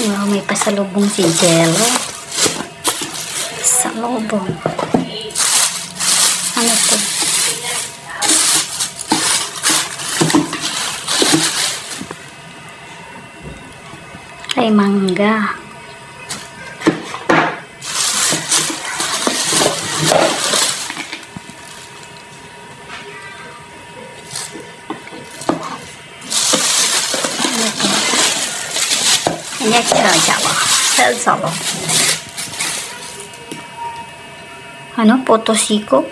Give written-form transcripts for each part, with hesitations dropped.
Wow, may pasalubong si Jello. Salubong. Ano to? Ay, mangga. Anh nhắc chờ chào sợ sợ ano Potosiko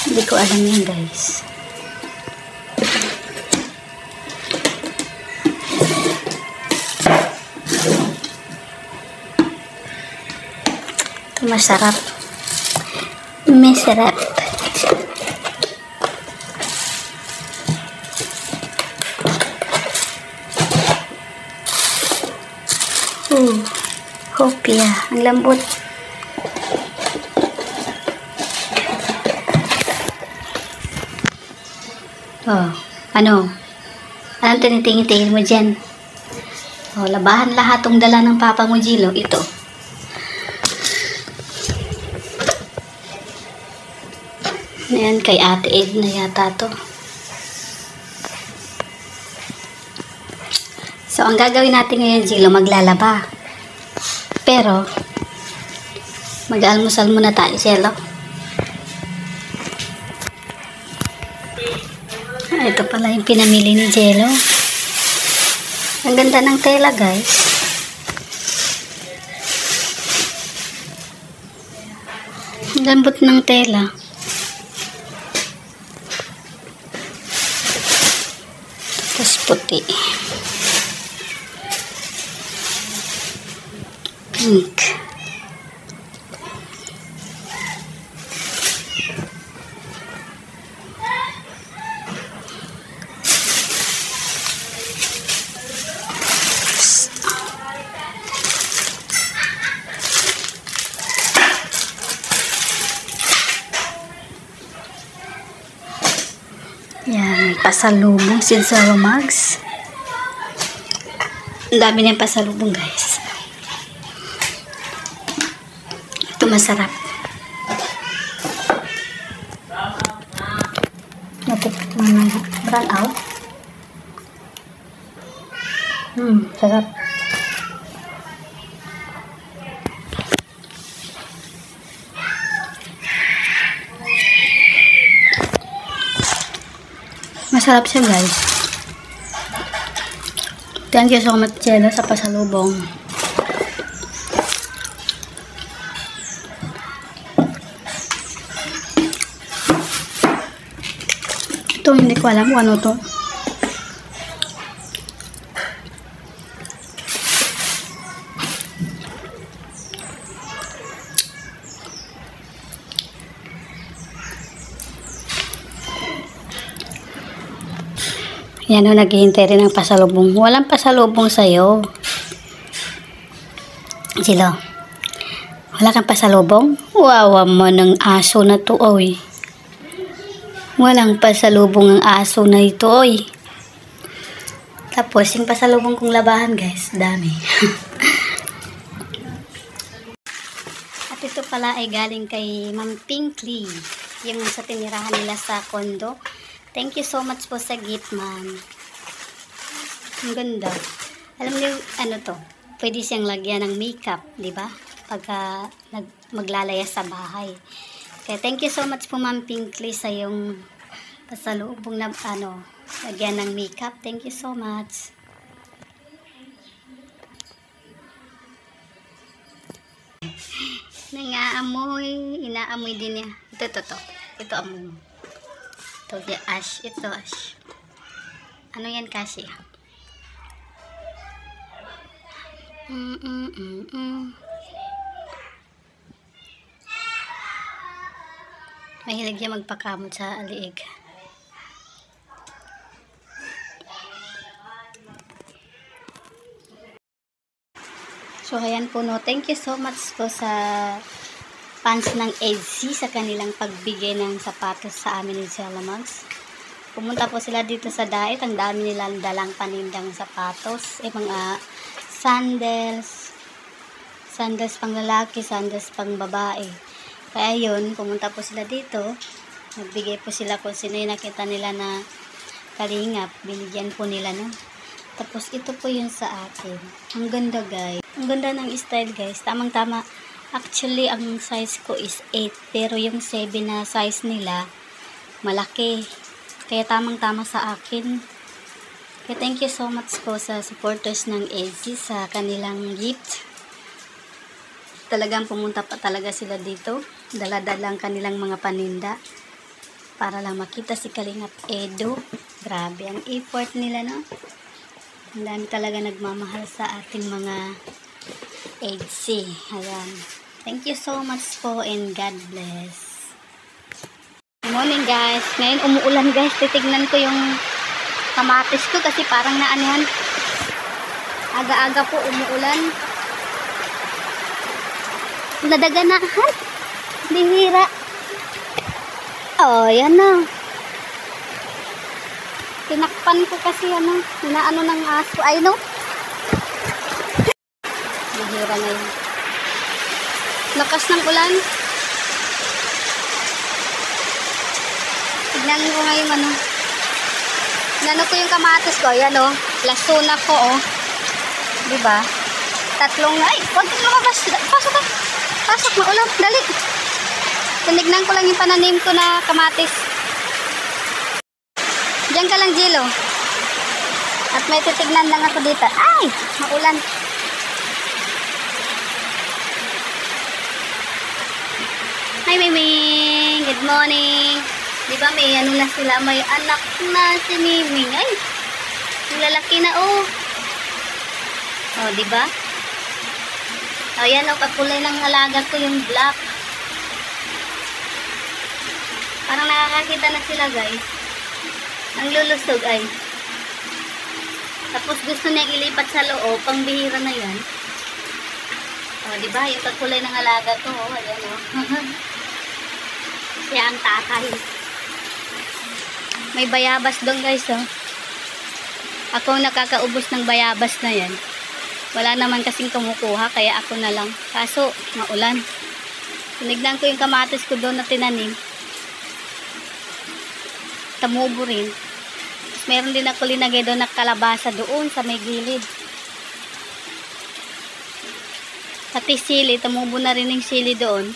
hindi ko alam yan guys. Ito masarap. Masarap. Hopia. Ang lambot. Oh, ano? Anong tinitingin-tingin mo dyan? Oh, labahan lahat tong dala ng papa mo, Jilo. Ito. Ayan, kay Ate Ed na yata to. So, ang gagawin natin ngayon, Jilo, maglalaba. Pero, mag-almusal muna tayo, Jelo. Ito pala yung pinamili ni Jelo. Ang ganda ng tela, guys. Ang lambot ng tela. Tapos puti. Pink. Yan, may pasalubong si Zara Mags. Ang dami na yung pasalubong, guys. Ito masarap. Natikman na brown out. Sarap. Masarap siya, guys. Thank you so much, Jello, sa pasalubong. Ito, hindi ko alam kung ano to. Yan o, naghihintay rin ng pasalubong. Walang pasalubong sa'yo. Jilo, wala kang pasalubong? Wawa mo ng aso na to, oy. Walang pasalubong ang aso na ito, oy. Tapos, yung pasalubong kong labahan, guys, dami. At ito pala ay galing kay Ma'am Pinkley. Yung sa tinirahan nila sa condo. Thank you so much po sa gift, ma'am. Ang ganda. Alam niyo, ano to? Pwede siyang lagyan ng makeup, di ba? Pagka maglalayas sa bahay. Kaya thank you so much po, Ma'am Pinkley, sa yung pasalubong na, lagyan ng makeup. Thank you so much. Nangaamoy, inaamoy din niya. Ito amoy mo. Ito, ash. Ito, ash. Ano yan kasi? Mahilig niya magpakamot sa aliig. So, ayan po, no. Thank you so much po sa fans ng EDC sa kanilang pagbigay ng sapatos sa amin ni Jelamags. Pumunta po sila dito sa Dait. Ang dami nilang dalang panindang sapatos. Mga sandals pang lalaki, sandals pang babae. Kaya yun, pumunta po sila dito. Nagbigay po sila kung sino yung nakita nila na kalingap. Binigyan po nila, no? Tapos ito po yun sa akin. Ang ganda, guys. Ang ganda ng style, guys. Tamang-tama. Actually, ang size ko is 8. Pero yung 7 na size nila, malaki. Kaya tamang-tama sa akin. Kaya thank you so much po sa supporters ng EDC sa kanilang gift. Talagang pumunta pa talaga sila dito. Dala-dala ang kanilang mga paninda. Para lang makita si Kalingap Edo. Grabe ang effort nila, no? Ang dami talaga nagmamahal sa ating mga EDC. Ayan. Thank you so much po and God bless. Good morning, guys. Ngayon umuulan, guys. Titignan ko yung kamatis ko kasi parang naanihan. Aga-aga po umuulan. Nadaganahan. Bihira. Oh, yan na. Tinakpan ko kasi inaano ng aso. Ay, no? Bihira na yun. Lakas ng ulan. Tignan ko ngayon inano ko yung kamatis ko. Ayan, oh. Lasuna ko, oh. Diba? Tatlong, ay, huwag kang lumabas. Pasok ka. Pasok, maulan. Dali. Tinignan ko lang yung pananim ko na kamatis. Diyan ka lang, Jilo. At may titignan lang ako dito. Ay, maulan. Hi, Miming. Good morning. Diba may na sila, may anak na si Miming. Ay, lalaki na, oh. Oh, diba? Oh, yan, oh, kakulay ng alaga ko yung black. Parang nakakakita na sila, guys. Ang lulusog ay. Tapos gusto niya ilipat sa loob, pangbihira na yan. Oh, diba? Yung kakulay ng alaga ko, oh. Ayan, oh. Siya ang tatay. May bayabas doon, guys, oh. Ako nakakaubos ng bayabas na yan. Wala naman kasing kumukuha, kaya ako na lang. Kaso, maulan. Tinignan ko yung kamatis ko doon na tinanim. Tamubo rin. Meron din ako linagay doon na kalabasa doon sa may gilid. Pati sili, tamubo na rin yung sili doon.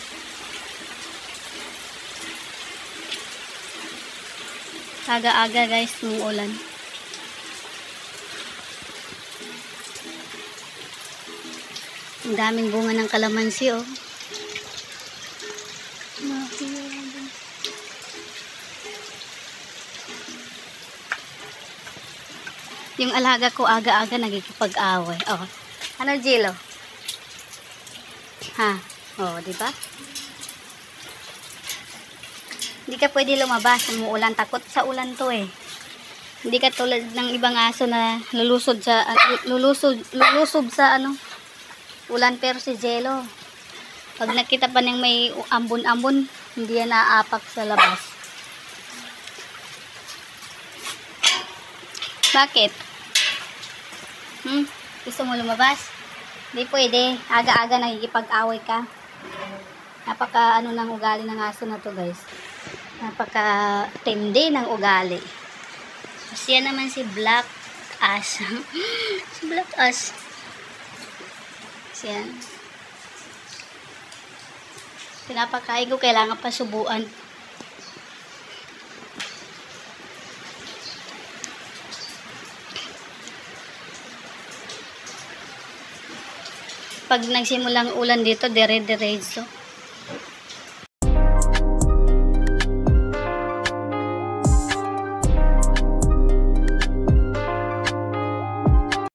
Aga-aga, guys, ng ulan. Ang daming bunga ng kalamansi, oh. Yung alaga ko aga-aga nagkikipag-away. Oh. Ano, Jilo? Ha? Oh, di ba? Hindi ka pwede lumabas, umuulan. Takot sa ulan to, eh. Hindi ka tulad ng ibang aso na lulusod sa ulan, pero si Jello, pag nakita pa niyang may ambon-ambon, hindi yan naapak sa labas. Bakit? Gusto mo lumabas? Hindi pwede. Aga-aga nakikipag-away ka. Napaka ng ugali ng aso na to, guys. Napaka tindi ng ugali. Siya naman si Black Ash. Si Black Ash. Yan. Pinapakain ko, kailangan pa subuan. Pag nagsimulang ulan dito, dire-diretso.